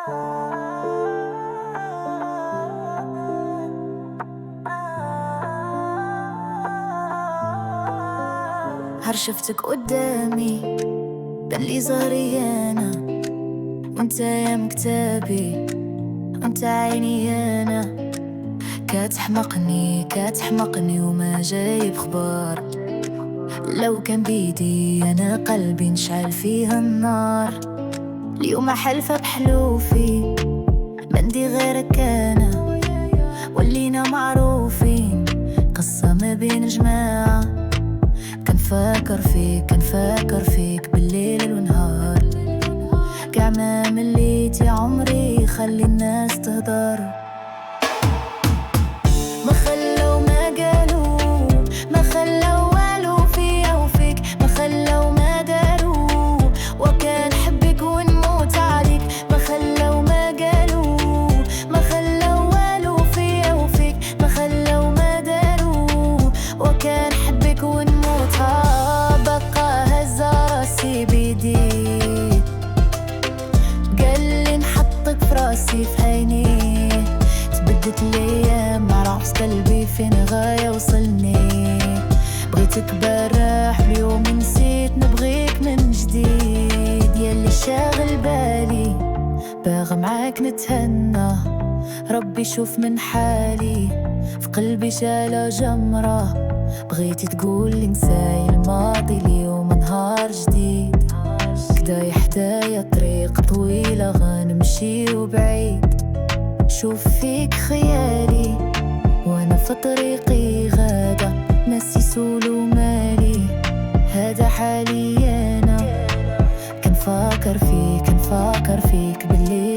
هر شفتك قدامي بان لي ظهري انا، وانت يا مكتبي وانت عيني انا. كتحمقني وما جايب خبار. لو كان بيدي انا قلبي نشعل فيه النار. اليوم حلفة بحلوفي بندي غيرك انا، ولينا معروفين قصة ما بين جماعة. كنفكر فيك بالليل والنهار. كاع ما مليت يا عمري خلي الناس تهدر. ما خلو ما قالوا، ما خلو والو فيا وفيك، ما خلو ما داروا وكان حبك ونموت عليك. ما خلو ما قالوا، ما خلو والو فيا وفيك، ما خلو ما داروا وكان حبك ونموت. بقى هز راسي بيدي، قال لي نحطك في راسي في عيني. تبدت الايام مع رعس قلبي فين غاية وصلني. بغيتك براح اليوم نسيت نبغيك من جديد. ياللي شاغل بالي باغا معاك نتهنى. ربي شوف من حالي في قلبي شالة جمرة. بغيتي تقول لي نساي الماضي اليوم نهار جديد. كدا حدايا طريق طويلة غنمشي وبعيد. شوف فيك خيالي وانا في طريقي غادا، ناسي سولو مالي هذا حالي انا. كنفكر فيك بالليل